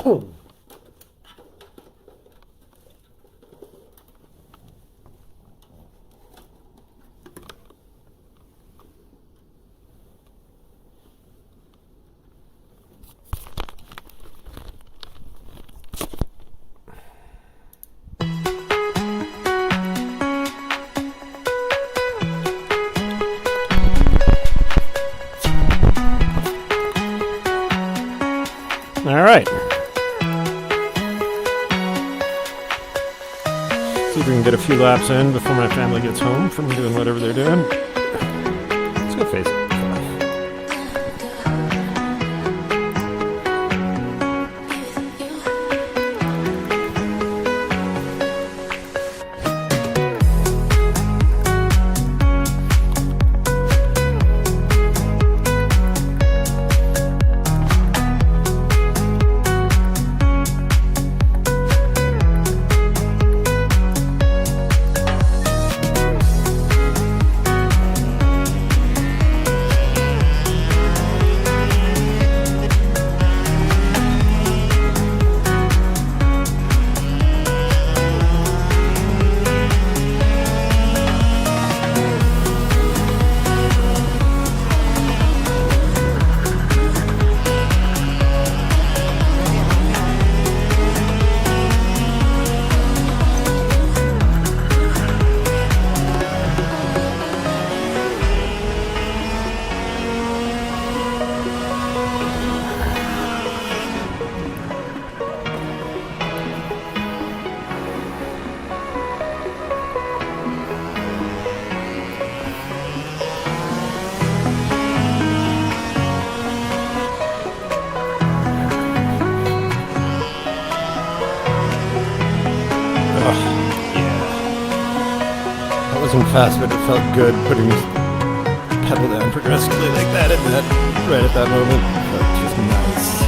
All right. See if we can get a few laps in before my family gets home from doing whatever they're doing. Let's go face it. Wasn't fast, but it felt good putting this pedal down progressively like that right at that moment. Felt just nice.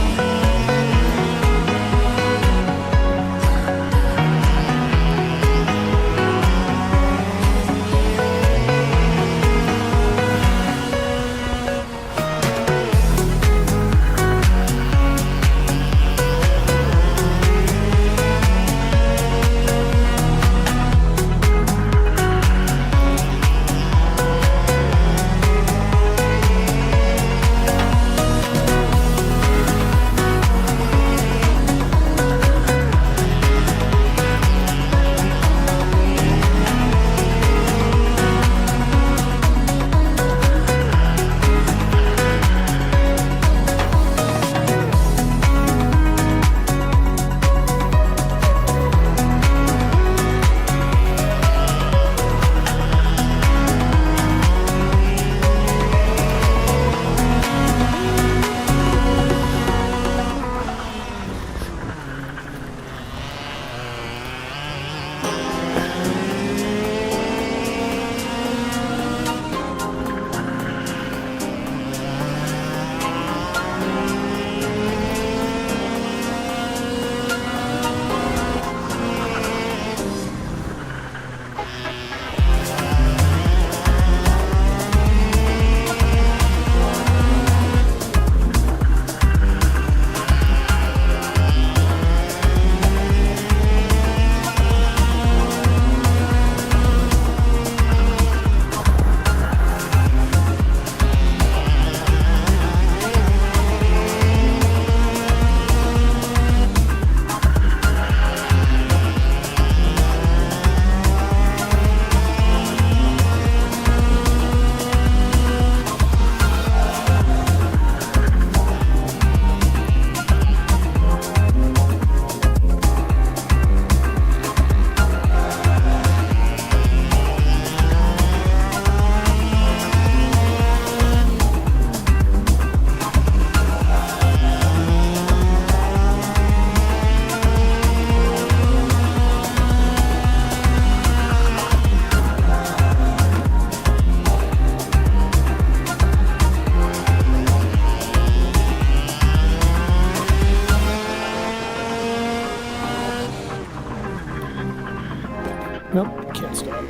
Nope, can't stop.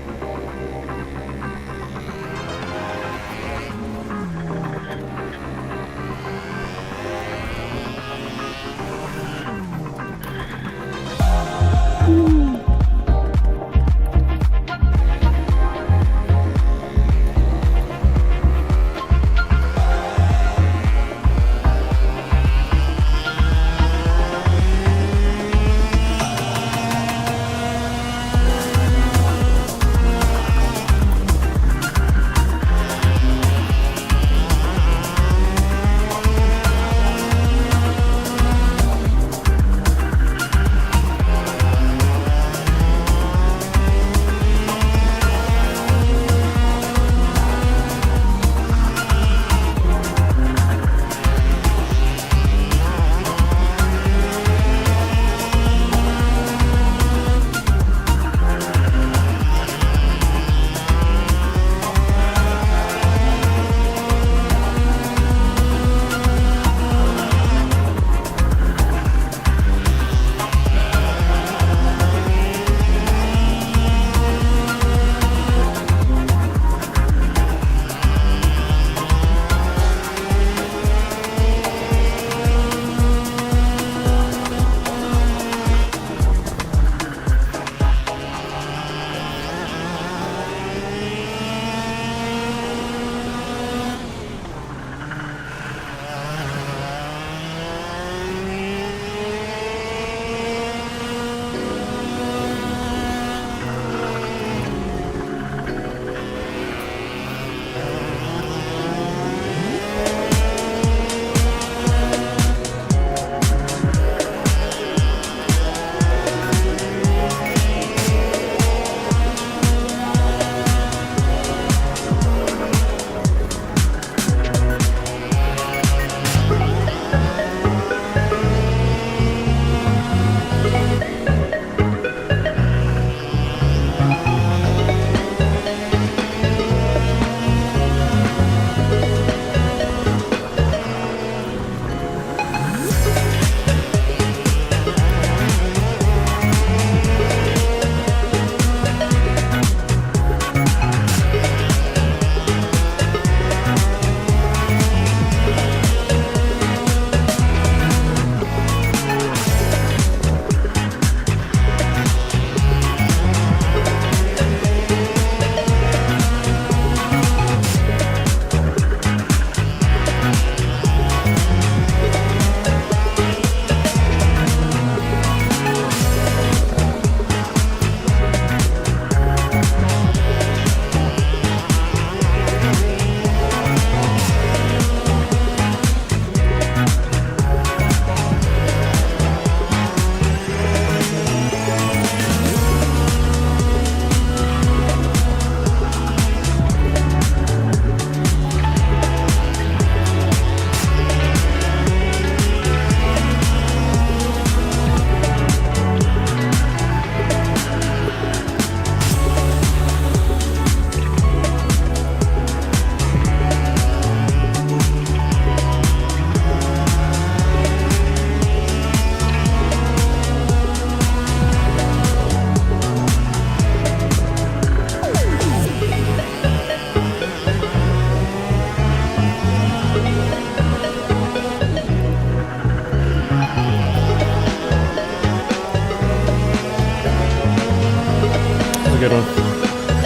good one.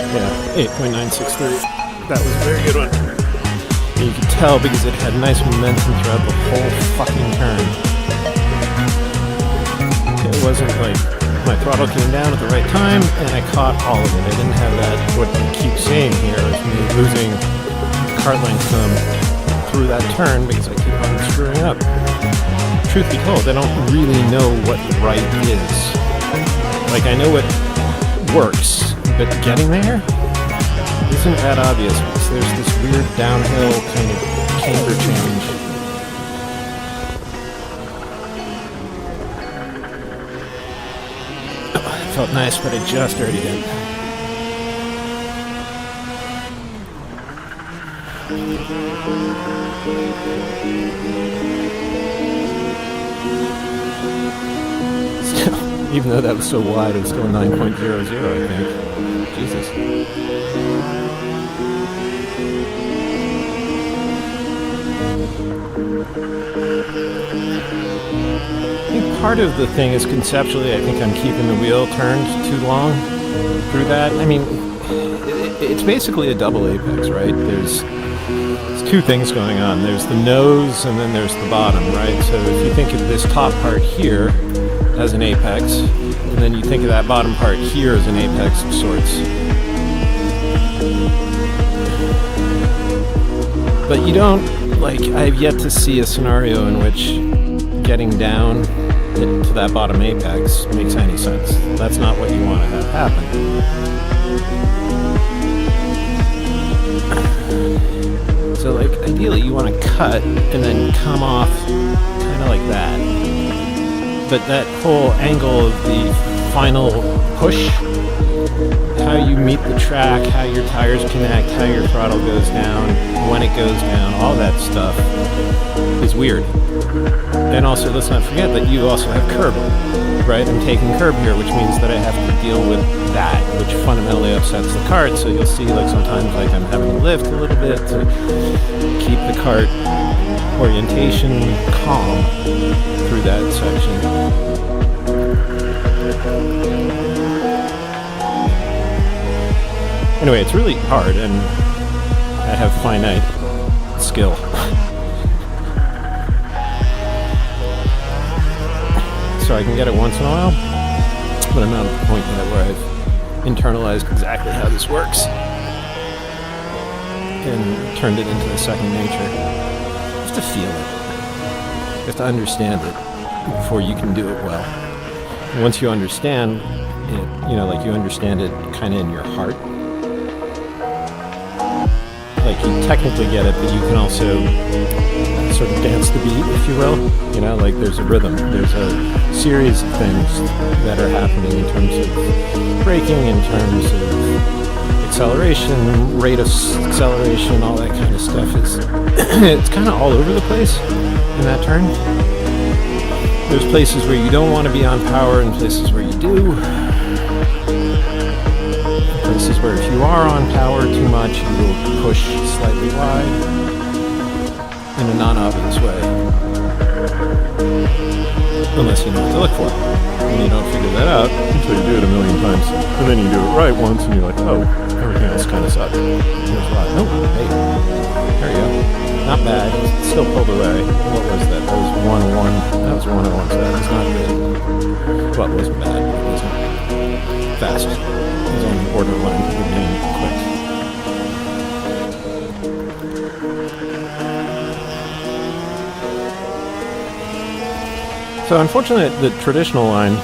Yeah, 8.963. That was a very good one. And you could tell because it had nice momentum throughout the whole fucking turn. It wasn't like my throttle came down at the right time and I caught all of it. I didn't have that, what you keep saying here, is me losing cart length through that turn because I keep on screwing up. Truth be told, I don't really know what right is. Like, I know what works, but getting there isn't that obvious because there's this weird downhill kind of camber change. Oh, it felt nice, but I just dirtied it. Still, even though that was so wide, it was still 9.00, I think. Jesus. I think part of the thing is conceptually, I think I'm keeping the wheel turned too long through that. I mean, it's basically a double apex, right? There's two things going on. There's the nose and then there's the bottom, right? So if you think of this top part here as an apex, and then you think of that bottom part here as an apex of sorts. But you don't, like, I've yet to see a scenario in which getting down to that bottom apex makes any sense. That's not what you want to have happen. So, like, ideally you want to cut and then come off kind of like that. But that whole angle of the final push, how you meet the track, how your tires connect, how your throttle goes down, when it goes down, all that stuff is weird. And also, let's not forget that you also have curb, right? I'm taking curb here, which means that I have to deal with that, which fundamentally upsets the cart. So you'll see, like, sometimes, like, I'm having to lift a little bit to keep the cart orientation calm through that section. Anyway, it's really hard, and I have finite skill. So I can get it once in a while, but I'm not at the point yet where I've internalized exactly how this works and turned it into a second nature. You have to feel it. You have to understand it before you can do it well. And once you understand it, like you understand it kind of in your heart. Like, you technically get it, but you can also sort of dance the beat, if you will. Like, there's a rhythm. There's a series of things that are happening in terms of braking, in terms of acceleration, rate of acceleration, all that kind of stuff. It's kind of all over the place in that turn. There's places where you don't want to be on power and places where you do. Places where if you are on power too much, you will push slightly wide in a non-obvious way. Unless you know what to look for. And you don't figure that out until you do it a million times. And then you do it right once and you're like, oh, everything else kind of sucked. Here's why. Oh, hey. There you go. Not bad. Still pulled away. What was that? That was 101. That was 101, so that was not good. Well, it wasn't bad. It wasn't fast. It was on the borderline of being quick. So unfortunately, the traditional line,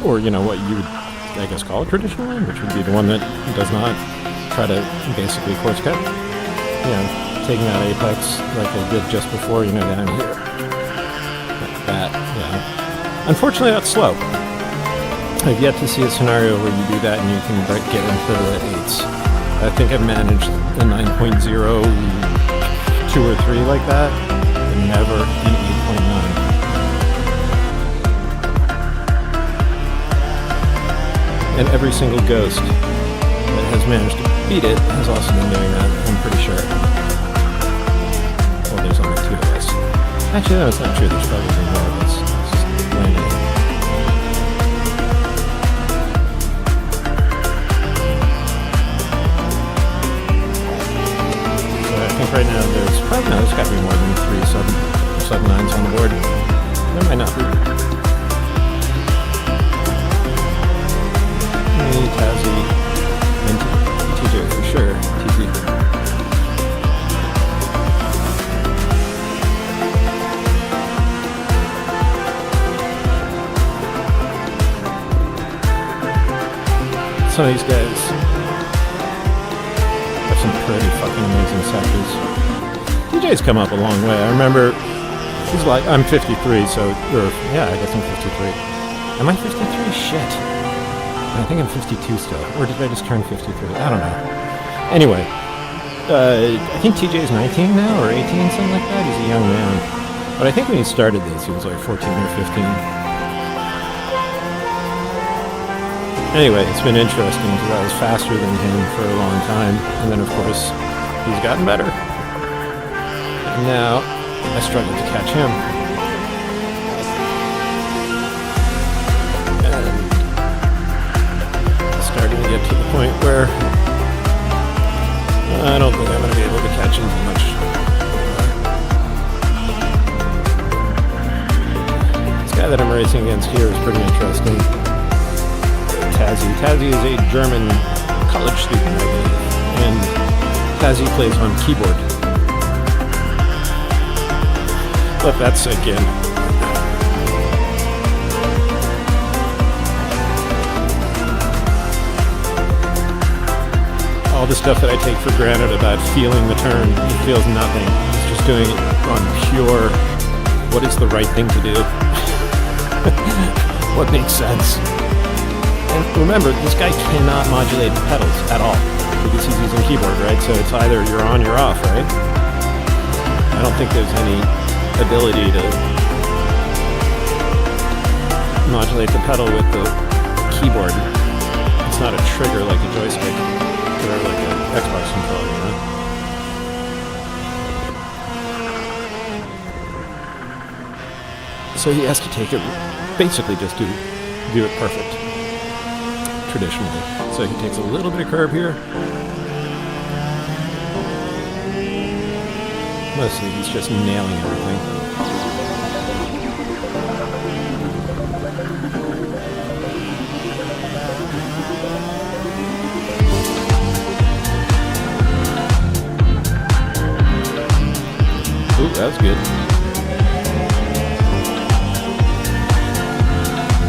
or what you would, I guess, call a traditional line, which would be the one that does not try to basically course cut, taking that apex like I did just before, down here, like that, Unfortunately, that's slow. I've yet to see a scenario where you do that and you can get into the 8s. I think I've managed a 9.0, 2 or 3 like that, and never an 8.9. And every single ghost that has managed to beat it has also been doing that, I'm pretty sure. Well, there's only 2 of us. Actually, no, it's not true. There's probably more of us. It's just landing. Some of these guys have some pretty fucking amazing sectors. TJ's come up a long way. I remember, he's like, I'm 53, so, yeah, I guess I'm 53. Am I 53? Shit. I think I'm 52 still. Or did I just turn 53? I don't know. Anyway, I think TJ's 19 now, or 18, something like that. He's a young man. But I think when he started this, he was like 14 or 15. Anyway, it's been interesting because I was faster than him for a long time. And then, of course, he's gotten better. And now, I struggle to catch him. And it's starting to get to the point where I don't think I'm going to be able to catch him too much. This guy that I'm racing against here is pretty interesting. Tazzy is a German college student, I believe, and Tazzy plays on keyboard. But that's, again, all the stuff that I take for granted about feeling the turn. He feels nothing. He's just doing it on pure, what is the right thing to do? What makes sense? And remember, this guy cannot modulate the pedals at all because he's using keyboard, right? So it's either you're on, you're off, right? I don't think there's any ability to modulate the pedal with the keyboard. It's not a trigger like a joystick or like an Xbox controller, you know? So he has to take it, basically just do it perfect. Traditionally. So he takes a little bit of curb here. Mostly he's just nailing everything. Ooh, that was good.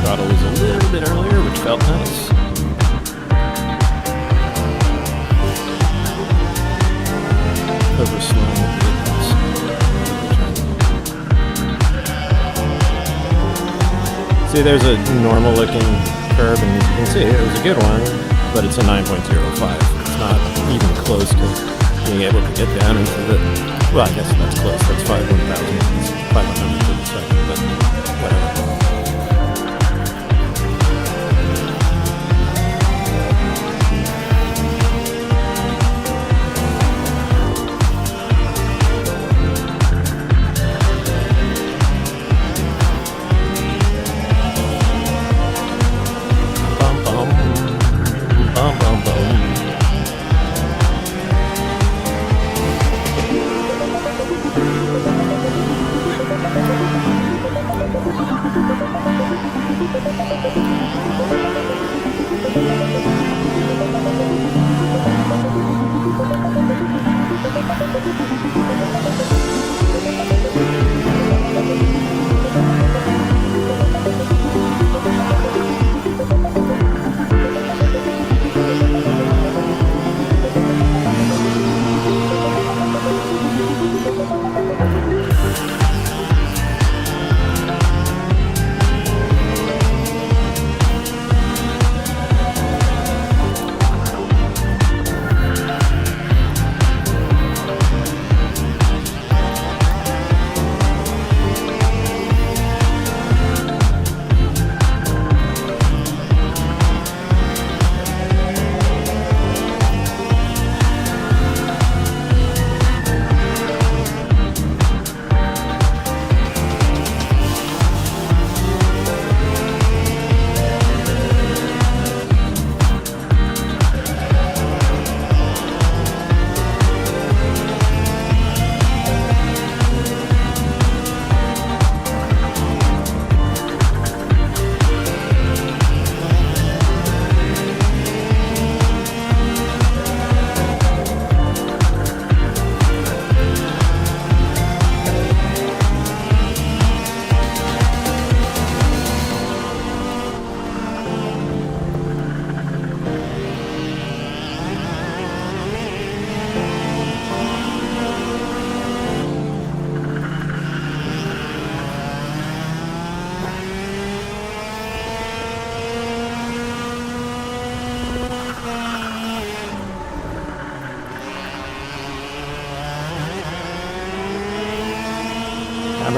Throttle was a little bit earlier, which felt nice. Over slow. See, there's a normal looking curb, and you can see it was a good one, but it's a 9.05. It's not even close to being able to get down into the, well, I guess that's close. That's 500,000. 500 to the second, but whatever.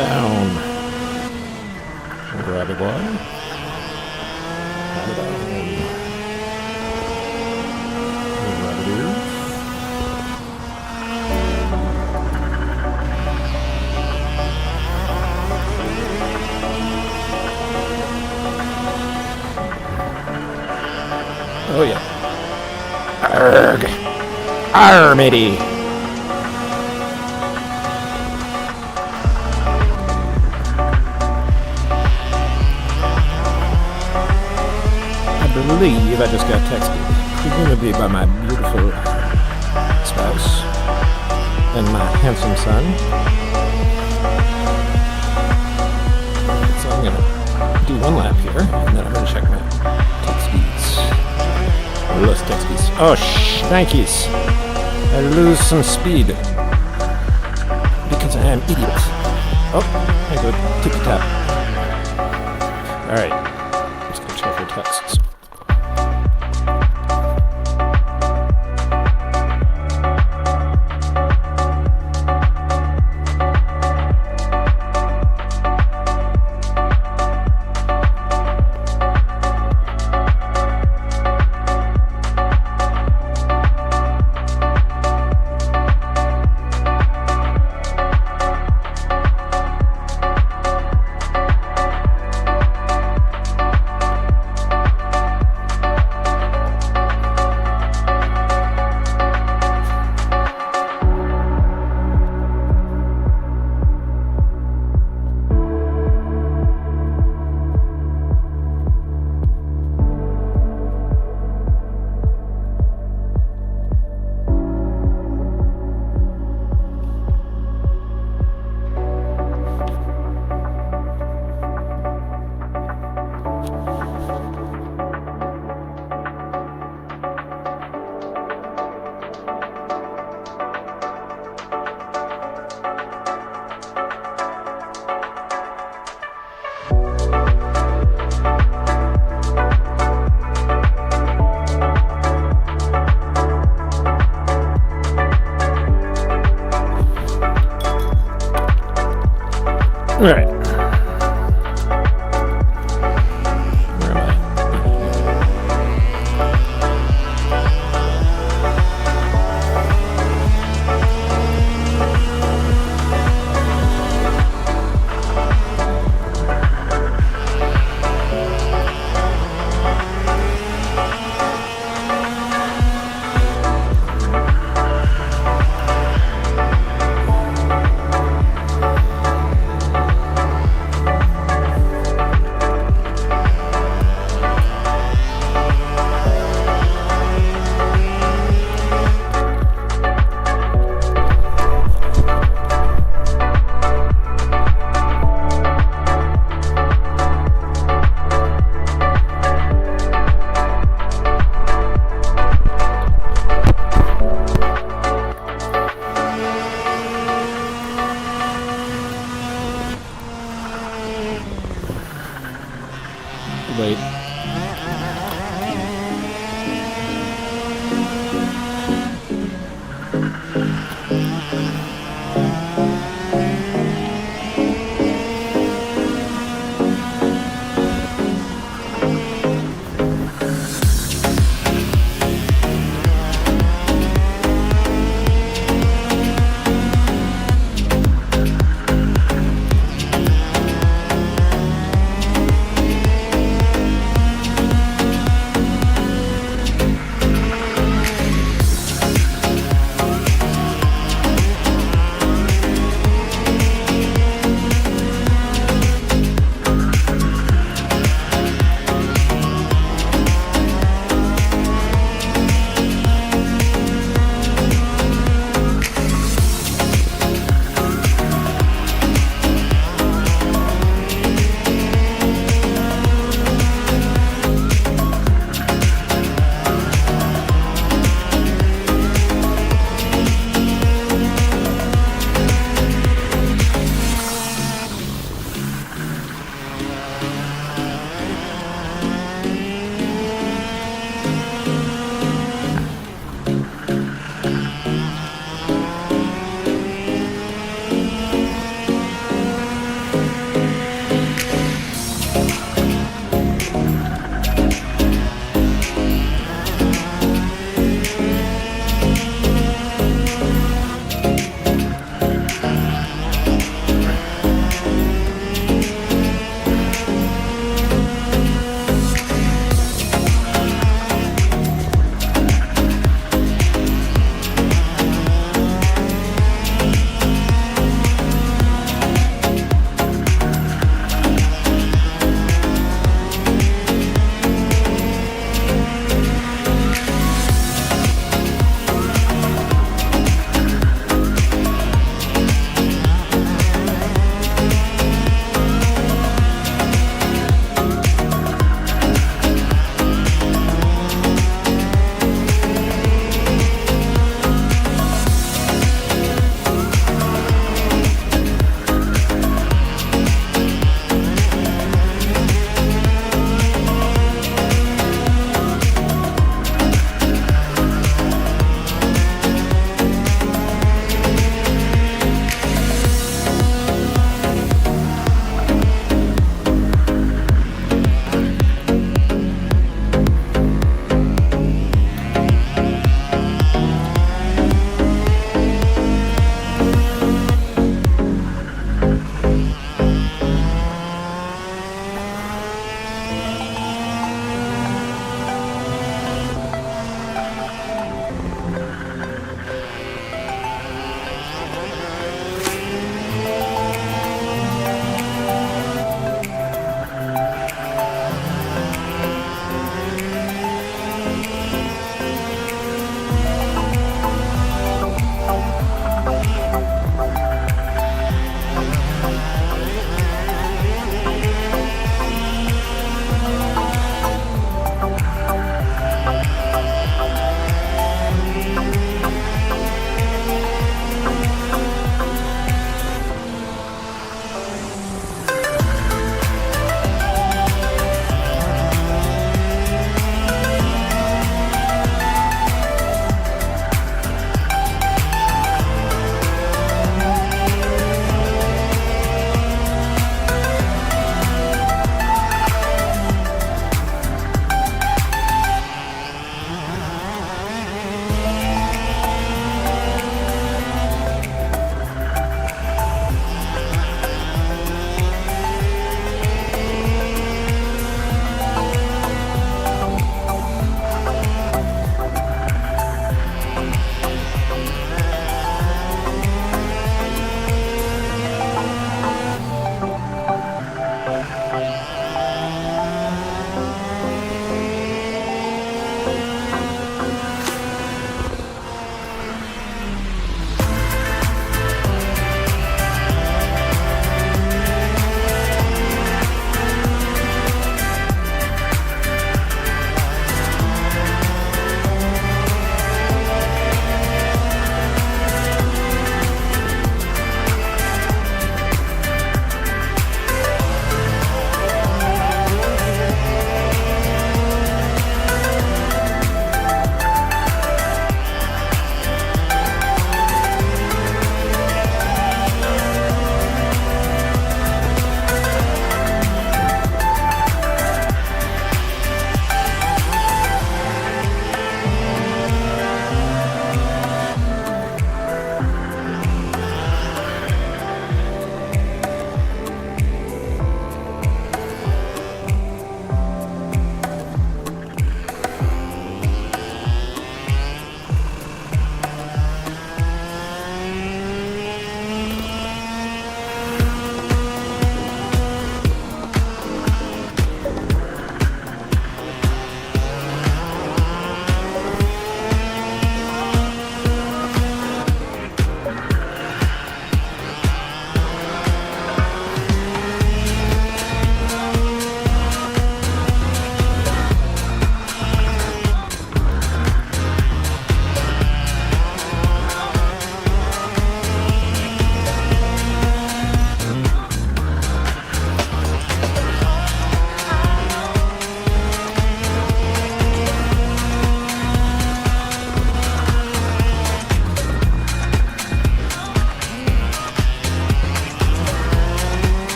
down. Grab a one. Grab it down. Grab it here. Oh yeah. Arrgh. Arr, matey. I believe I just got texted, presumably by my beautiful spouse and my handsome son. So I'm gonna do one lap here, and then I'm gonna check my texties. Lost texties. Oh, shnikes! I lose some speed because I am idiot. Oh, I go tippy tap. All right, let's go check our texts. All right. Where am I?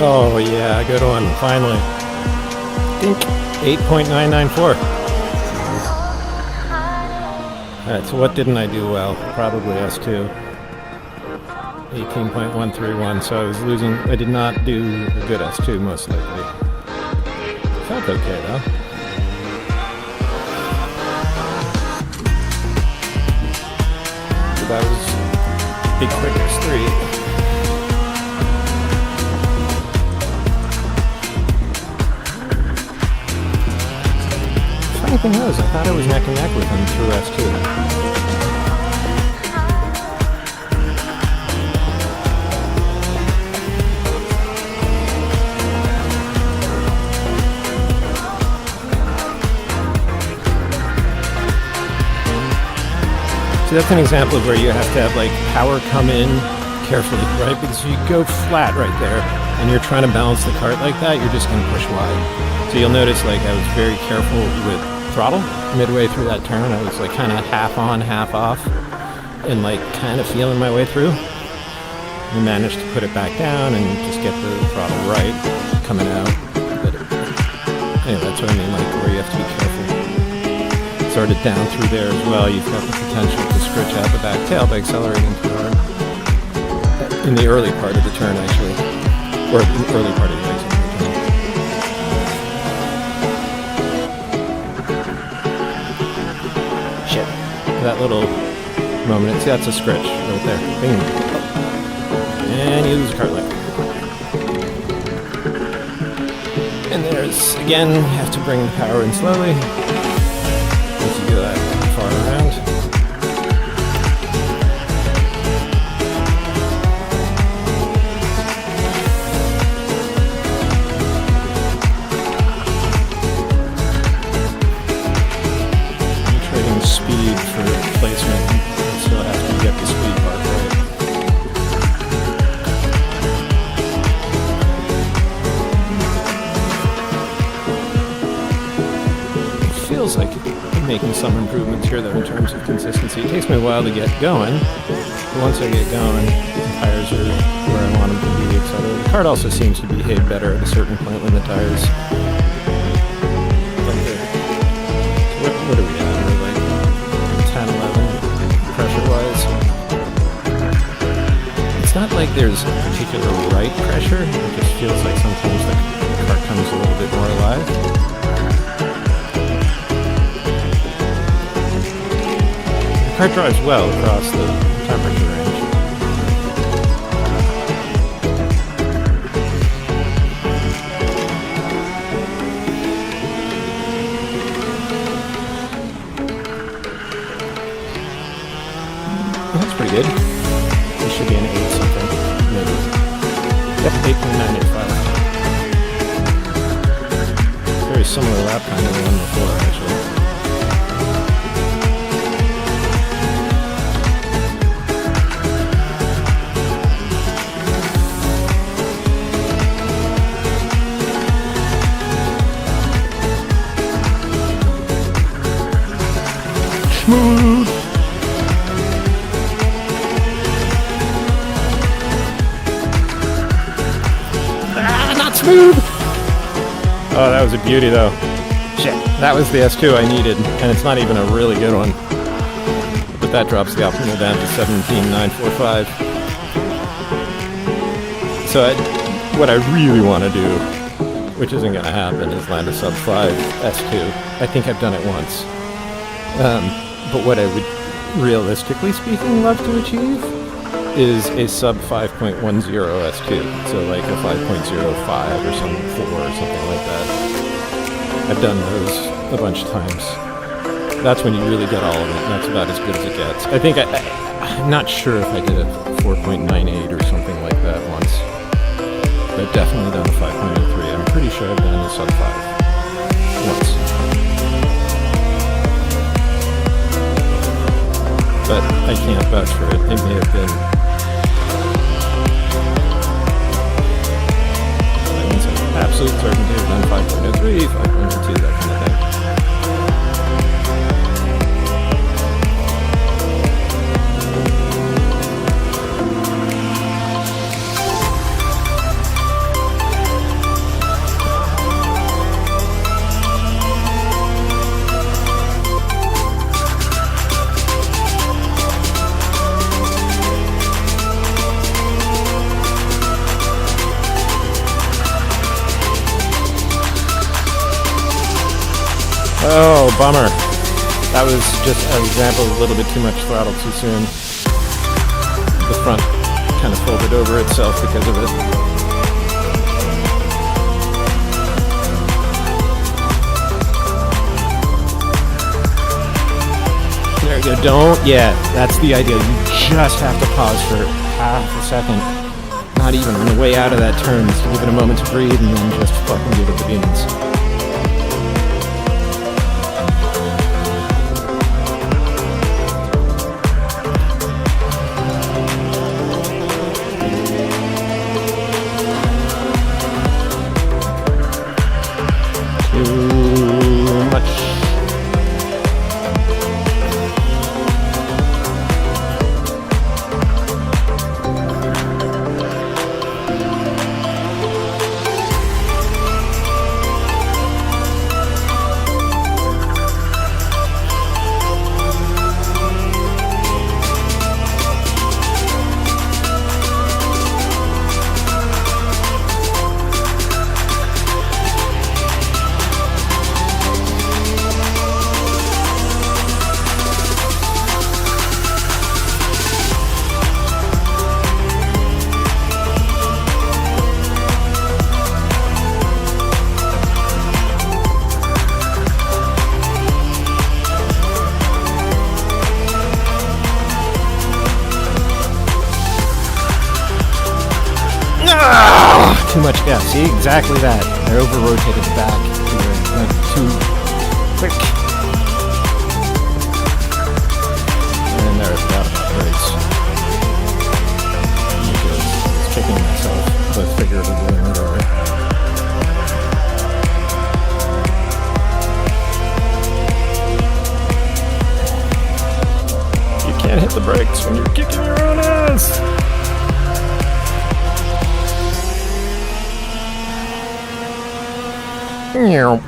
Oh yeah, good one, finally. Think 8.994. Alright, so what didn't I do well? Probably S2. 18.131, so I was losing. I did not do a good S2 most likely. Felt okay though. So that was Big Quick S3. Funny thing was, I thought I was neck and neck with him through S2. So that's an example of where you have to have like power come in carefully, right? Because if you go flat right there and you're trying to balance the cart like that, you're just going to push wide. So you'll notice like I was very careful with throttle midway through that turn. I was like kind of half on, half off, and like kind of feeling my way through. We managed to put it back down and just get the throttle right coming out. But anyway, that's what I mean, like where you have to be careful. Sort of down through there as well, you've got the potential to scritch out the back tail by accelerating too hard. In the early part of the turn, actually. Or in the early part of the exit. Shit. That little moment, see, that's a scritch right there. Bing. And you lose a cart left. And there's, again, you have to bring the power in slowly. If you go that far around. I'm trading speed for placement. You still have to get the speed part right. It feels like making some improvements here though in terms of consistency. It takes me a while to get going, but once I get going, the tires are where I want them to be, etc. The cart also seems to behave better at a certain point when the tires. What are we at? We're like 10, 11 pressure-wise. It's not like there's a particular right pressure. It just feels like sometimes the cart comes a little bit more alive. The cart drives well across the temperature range. That's pretty good. This should be an 8 something, maybe. Yep, 8.985. Very similar lap time to the one before, actually. Smooth. Not smooth. Oh, that was a beauty though. Shit, that was the S2 I needed, and it's not even a really good one. But that drops the optimal down to 17.945. So what I really want to do, which isn't going to happen, is land a sub 5 S2. I think I've done it once. But what I would, realistically speaking, love to achieve is a sub 5.10 S2. So like a 5.05 or some 4 or something like that. I've done those a bunch of times. That's when you really get all of it, and that's about as good as it gets. I think I'm not sure if I did a 4.98 or something like that once. But I've definitely done a 5.03. I'm pretty sure I've done a sub 5 once. But I can't vouch for it. It may have been. I can say absolute certainty I've done 5.03, 5.02, that kind of thing. Oh, bummer. That was just an example of a little bit too much throttle too soon. The front kind of folded over itself because of it. There you go. Don't. Yeah, that's the idea. You just have to pause for half a second. Not even on the way out of that turn. Just give it a moment to breathe and then just fucking give it the beans. Too much, yeah, see, exactly that. I over-rotated the back. Went too quick. And there, I forgot about brakes. I was kicking myself, but figuratively and literally. You can't hit the brakes when you're kicking your own ass! Meow.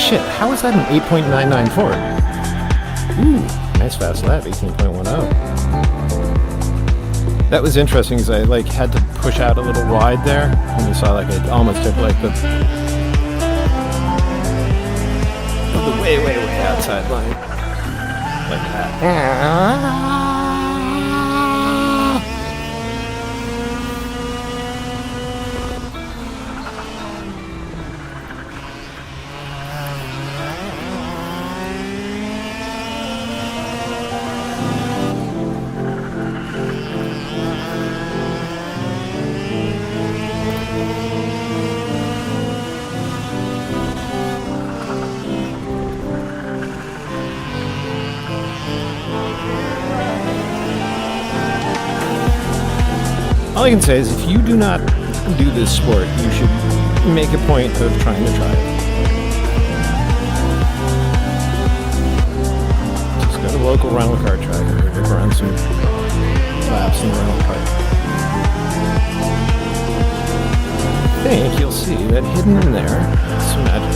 Shit, how is that an 8.994? Ooh, nice fast lap, 18.10. That was interesting because I had to push out a little wide there, and you saw it almost took the way outside line, like that. All I can say is if you do not do this sport, you should make a point of trying to try it. Just go to a local rental car track and run some laps in the rental car. I think you'll see that hidden in there is some magic.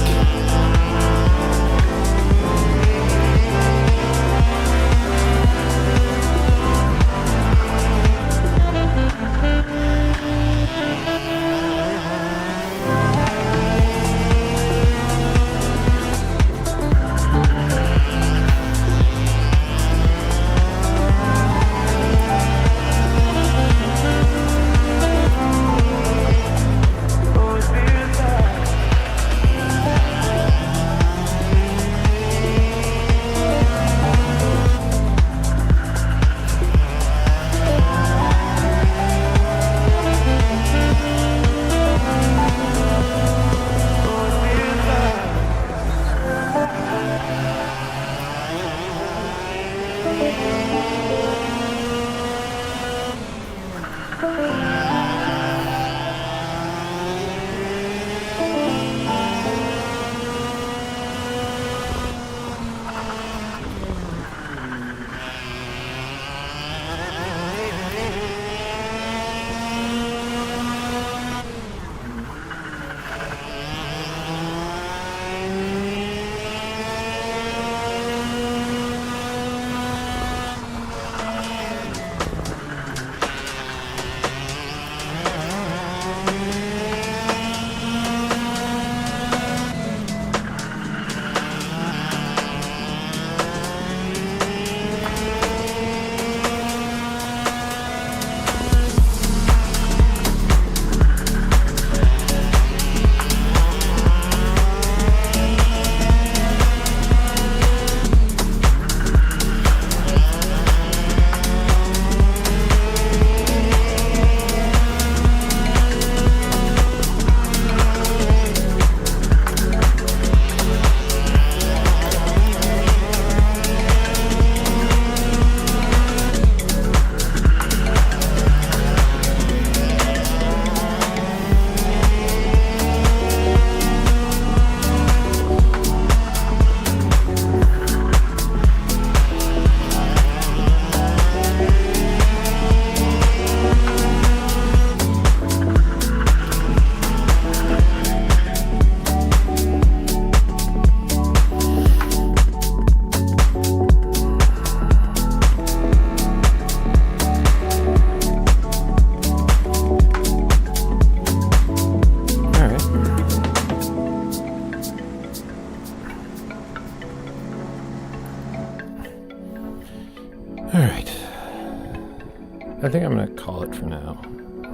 think I'm going to call it for now.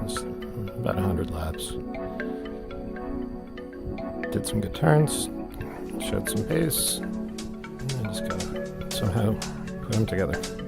It's about 100 laps. Did some good turns, showed some pace, and I just gotta somehow put them together.